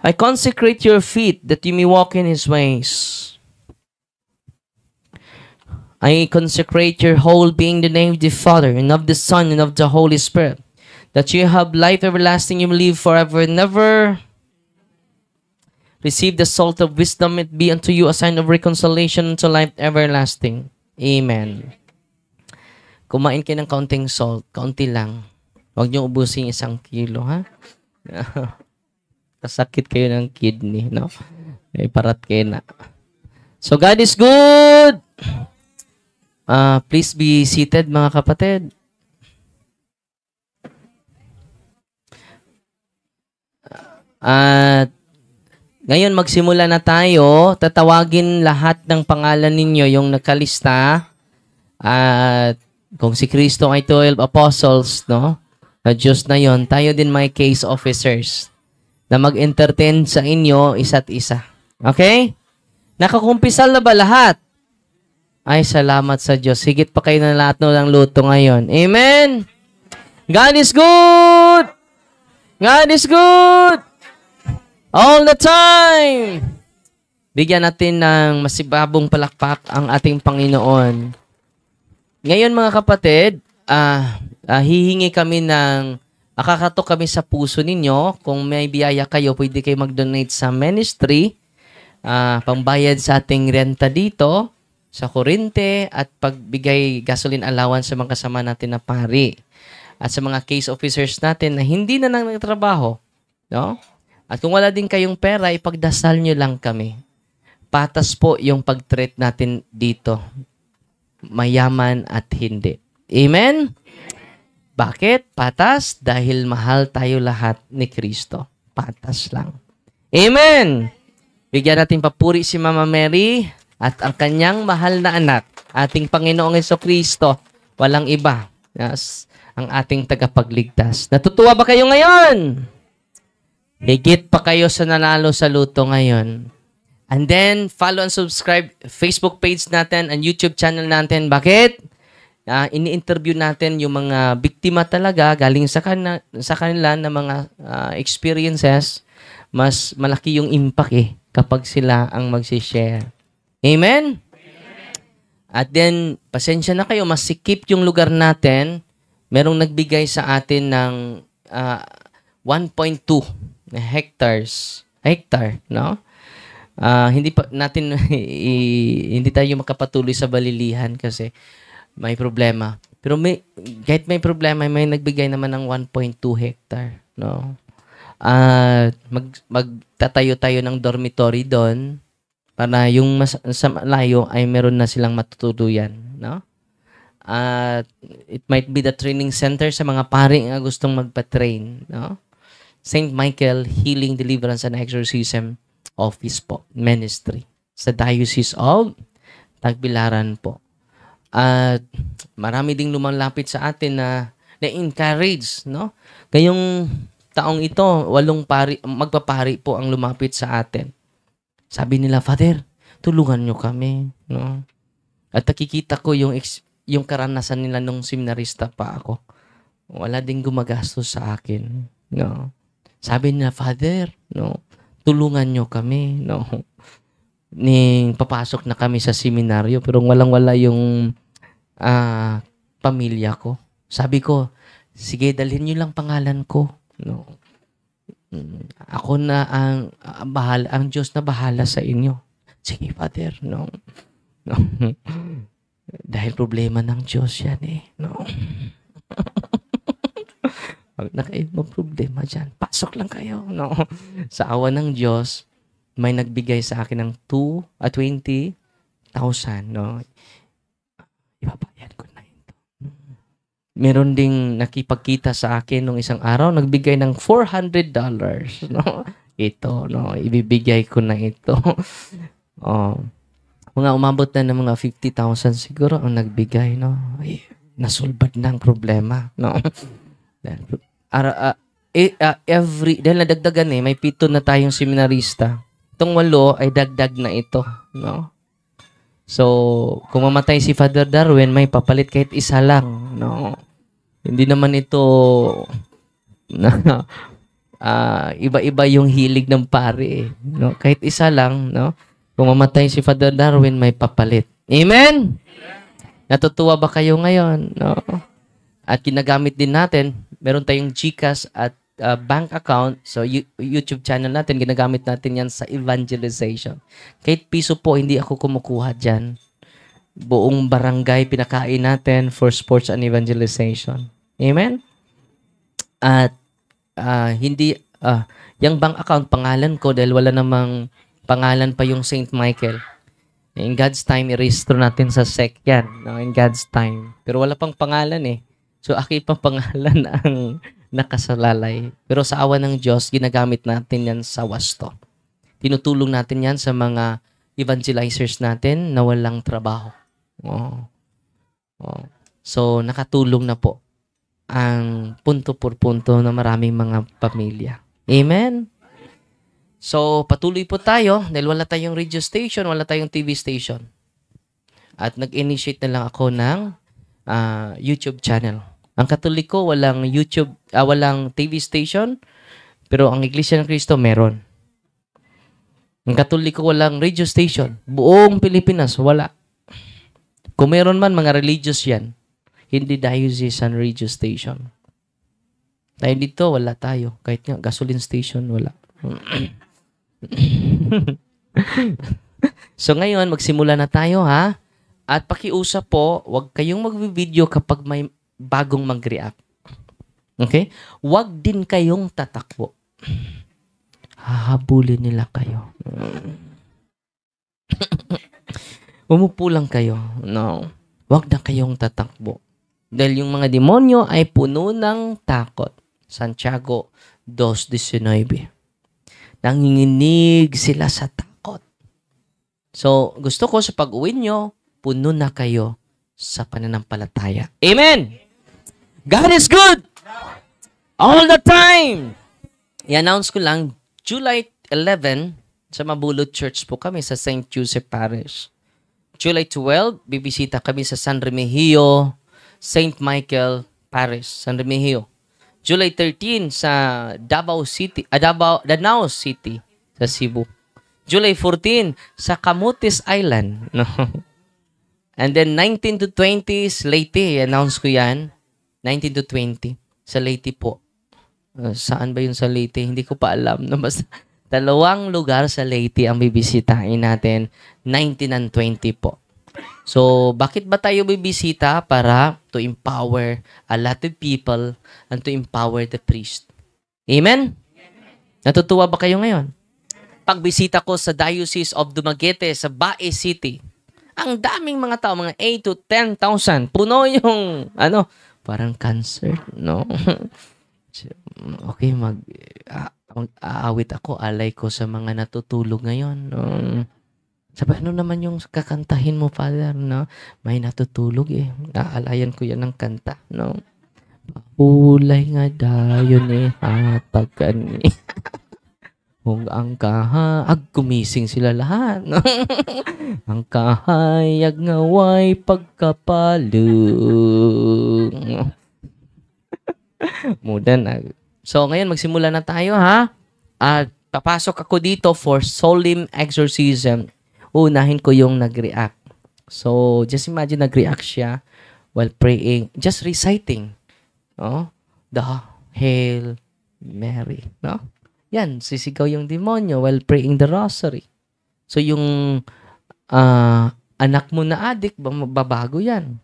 I consecrate your feet that you may walk in His ways. I consecrate your whole being in the name of the Father, and of the Son, and of the Holy Spirit, that you have life everlasting, you may live forever and never. Receive the salt of wisdom, it be unto you a sign of reconciliation unto life everlasting. Amen. Kumain kayo ng kaunting salt, kaunti lang. Huwag niyo ubusin 1 kilo, ha? Kasakit kayo ng kidney, no? May parat kayo na. So, God is good! Please be seated, mga kapatid. At ngayon, magsimula na tayo. Tatawagin lahat ng pangalan ninyo, yung nakalista. At kung si Kristo ay 12 apostles, no? Na Diyos na yon, tayo din may case officers na mag-entertain sa inyo isa't isa. Okay? Nakakumpisal na ba lahat? Ay, salamat sa Diyos. Higit pa kayo na lahat ng luto ngayon. Amen? God is good! God is good! All the time! Bigyan natin ng masibabong palakpak ang ating Panginoon. Ngayon, mga kapatid, hihingi kami ng, kakatok kami sa puso ninyo. Kung may biyaya kayo, pwede kayo mag-donate sa ministry, pambayad sa ating renta dito, sa kurente, at pagbigay gasoline allowance sa mga kasama natin na pari. At sa mga case officers natin na hindi na nagtrabaho. No? At kung wala din kayong pera, ipagdasal nyo lang kami. Patas po yung pag-treat natin dito. Mayaman at hindi. Amen? Bakit? Patas? Dahil mahal tayo lahat ni Kristo. Patas lang. Amen! Bigyan natin papuri si Mama Mary at ang kanyang mahal na anak, ating Panginoong Jesucristo, walang iba. Yes, ang ating tagapagligtas. Natutuwa ba kayo ngayon? Higit pa kayo sa nanalo sa luto ngayon. And then, follow and subscribe Facebook page natin and YouTube channel natin. Bakit? Ini-interview natin yung mga biktima talaga galing sa kanila na mga experiences. Mas malaki yung impact kapag sila ang magsishare. Amen? At then, pasensya na kayo, masikip yung lugar natin. Merong nagbigay sa atin ng 1.2 hectare, no? Hindi pa natin hindi tayo makapatuloy sa balilihan kasi may problema. Pero kahit may problema, may nagbigay naman ng 1.2 hectare, no? Magtatayo tayo ng dormitory doon para yung sa malayo ay meron na silang matutuluyan, no? It might be the training center sa mga pari nga gustong magpa-train, no? St. Michael Healing, Deliverance, and Exorcism Office po, Ministry, sa Diocese of Tagbilaran po. At marami ding lumalapit sa atin na na-encourage, no? Ngayong taong ito, 8 magpapari po ang lumapit sa atin. Sabi nila, Father, tulungan nyo kami. No? At nakikita ko yung karanasan nila nung seminarista pa ako. Wala ding gumagastos sa akin. No? Sabi nila, Father, no, tulungan nyo kami. No? Papasok na kami sa seminaryo pero walang-wala yung pamilya ko. Sabi ko, sige, dalhin nyo lang pangalan ko. No? Ako na ang Diyos na bahala sa inyo. Sige, Father, no. No. Dahil problema ng Diyos yan eh, no. Pag nakaibang problema dyan, pasok lang kayo, no. Sa awa ng Diyos, may nagbigay sa akin ng 20,000, no. Ibabayad ko na ito. Meron ding nakipagkita sa akin nung isang araw, nagbigay ng $400, no? Ito, no? Ibibigay ko na ito. Mga umabot na ng mga 50,000 siguro ang nagbigay, no? Ay, nasulbad na ang problema, no? Dahil nadagdagan may 7 na tayong seminarista. Itong 8 ay dagdag na ito, no? So, kung mamatay si Father Darwin, may papalit kahit isa lang. No? Hindi naman ito iba-iba yung hilig ng pare. No? Kahit isa lang, no? Kung mamatay si Father Darwin, may papalit. Amen? Natutuwa ba kayo ngayon? No? At ginagamit din natin, meron tayong GCash at bank account. So, YouTube channel natin, ginagamit natin yan sa evangelization. Kahit piso po, hindi ako kumukuha dyan. Buong barangay, pinakain natin for sports and evangelization. Amen? At yung bank account, pangalan ko, dahil wala namang pangalan pa yung Saint Michael. In God's time, i-register natin sa SEC yan. No? In God's time. Pero wala pang pangalan eh. So, aki pang pangalan ang nakasalalay. Pero sa awa ng Diyos, ginagamit natin yan sa wasto. Tinutulong natin yan sa mga evangelizers natin na walang trabaho. So, nakatulong na po ang punto por punto na maraming mga pamilya. Amen? So, patuloy po tayo dahil wala tayong radio station, wala tayong TV station. At nag-initiate na lang ako ng YouTube channel. Ang Katoliko, walang YouTube, walang TV station, pero ang Iglesia ng Cristo meron. Ang Katoliko, walang radio station. Buong Pilipinas, wala. Kung meron man, mga religious yan. Hindi diocesan radio station. Tayo dito, wala tayo. Kahit nga, gasoline station, wala. So ngayon, magsimula na tayo ha. At pakiusap po, huwag kayong mag-video kapag may bagong mag-react. Okay? Huwag din kayong tatakbo. Hahabulin nila kayo. Umupo lang kayo. No. Huwag na kayong tatakbo. Dahil yung mga demonyo ay puno ng takot. Santiago 2:19. Nanginginig sila sa takot. So, gusto ko sa pag-uwi nyo, puno na kayo sa pananampalataya. Amen! God is good! All the time! I-announce ko lang, July 11, sa Mabulod Church po kami sa St. Joseph Parish. July 12, bibisita kami sa San Remigio, St. Michael Parish, San Remigio. July 13 sa Danao City sa Cebu. July 14 sa Camotes Island. No. And then 19 to 20 Leyte, announce ko yan. 19 to 20 sa Leyte po. Saan ba yun sa Leyte? Hindi ko pa alam. No, basta 2 lugar sa Leyte ang bibisitahin natin. 19 and 20 po. So, bakit ba tayo bibisita? Para to empower a lot of people and to empower the priest. Amen? Natutuwa ba kayo ngayon? Pagbisita ko sa Diocese of Dumaguete sa Bae City, ang daming mga tao, mga 8 to 10,000. Puno yung, parang cancer, no? Okay, aawit ako, alay ko sa mga natutulog ngayon, no? Sabi, ano naman yung kakantahin mo, Father, no? May natutulog eh. Naalayan ko yan ng kanta, no? Pahulay nga dayon eh, hatag ka ni. Kung ang kahayag, gumising sila lahat. Ang kahayag ngaway pagkapalong. Muda na. So, ngayon, magsimula na tayo, ha? At papasok ako dito for solemn exorcism. Unahin ko yung nag-react. So, just imagine nag-react siya while praying, just reciting, no? The Hail Mary, no? Yan, sisigaw yung demonyo while praying the rosary. So, yung anak mo na adik, babago yan.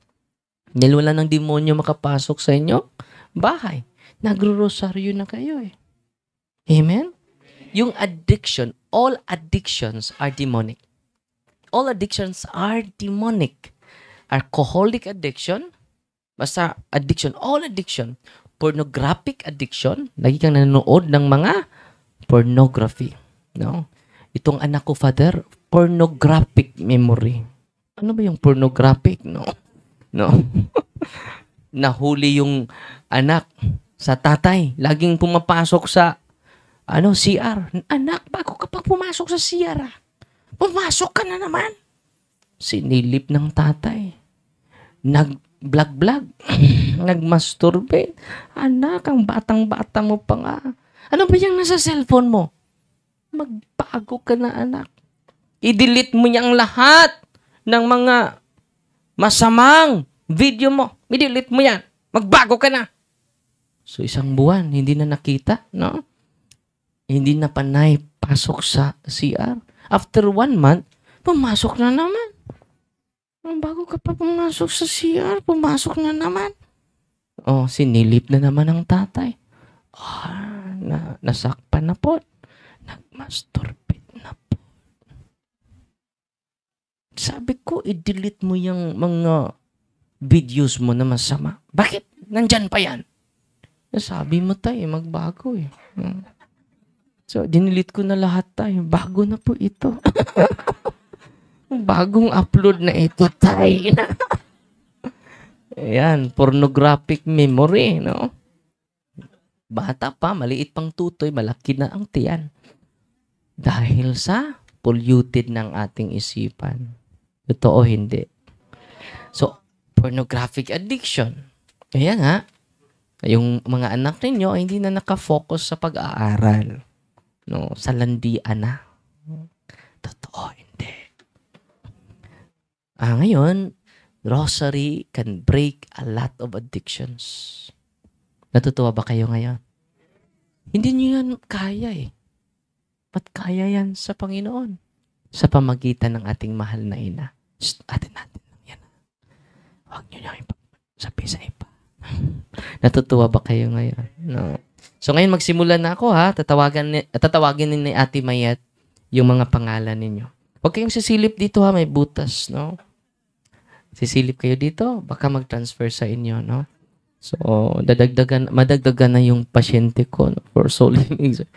Dahil wala ng demonyo makapasok sa inyo, bahay. Nagro-rosaryo na kayo eh. Amen? Yung addiction, all addictions are demonic. All addictions are demonic. Alcoholic addiction, basta addiction, all addiction. Pornographic addiction, lagi kang nanonood ng mga pornography. No? Itong anak ko, Father, pornographic memory. Ano ba yung pornographic? No. Nahuli yung anak sa tatay. Laging pumapasok sa CR. Anak, bago ka pa pumasok sa CR, pumasok ka na naman. Sinilip ng tatay. Nag-vlog. Nag-masturbate. Anak, ang batang-bata mo pa nga. Ano ba yung nasa cellphone mo? Magbago ka na, anak. I-delete mo niyang lahat ng mga masamang video mo. I-delete mo yan. Magbago ka na. So, isang buwan, hindi na nakita, no? Hindi na panay pasok sa CR. After 1 month, pumasok na naman. Bago ka pa pumasok sa CR, pumasok na naman. Sinilip na naman ng tatay. Nasakpan na po. Nag-masturbate na po. Sabi ko, i-delete mo yung mga videos mo na masama. Bakit? Nandyan pa yan. Sabi mo tayo, magbago eh. So, dinilit ko na lahat tayo. Bago na po ito. Bagong upload na ito tayo. Ayan, pornographic memory, no? Bata pa, maliit pang tutoy, malaki na ang tiyan. Dahil sa polluted ng ating isipan. Totoo hindi. So, pornographic addiction. Kaya nga, yung mga anak ninyo ay hindi na nakafocus sa pag-aaral. No, sa landian na. Totoo, hindi. Ngayon, rosary can break a lot of addictions. Natutuwa ba kayo ngayon? Hindi nyo yan kaya eh. Ba't kaya yan sa Panginoon? Sa pamagitan ng ating mahal na ina. Atin lang yan. Huwag nyo nyo sabi sa iba. Natutuwa ba kayo ngayon? No. So ngayon magsimula na ako ha. Tatawagin ni Ate Mayet yung mga pangalan ninyo. Huwag kayong sisilip dito ha. May butas, no? Sisilip kayo dito. Baka mag-transfer sa inyo, no? So, madagdagan na yung pasyente ko, no? For solemn exorcism.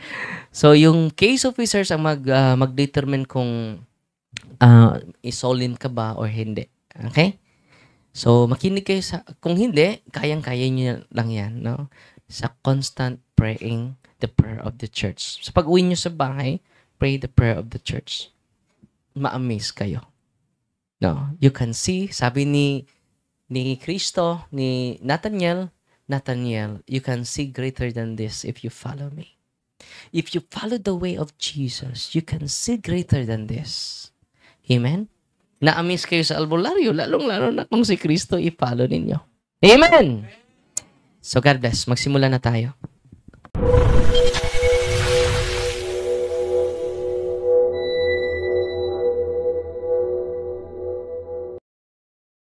So, yung case officers ang mag-determine kung isolim ka ba or hindi. Okay? So, makinig kayo kung hindi, kayang-kaya nyo lang yan, no? Sa constant praying the prayer of the church. Sa pag-uwi nyo sa bahay, pray the prayer of the church. Ma-amaze kayo. No? You can see, sabi ni Kristo, ni Nathaniel, you can see greater than this if you follow me. If you follow the way of Jesus, you can see greater than this. Amen? Na-amaze kayo sa albularyo, lalong-lalo na kung si Kristo i-follow ninyo. Amen! So God bless. Magsimula na tayo.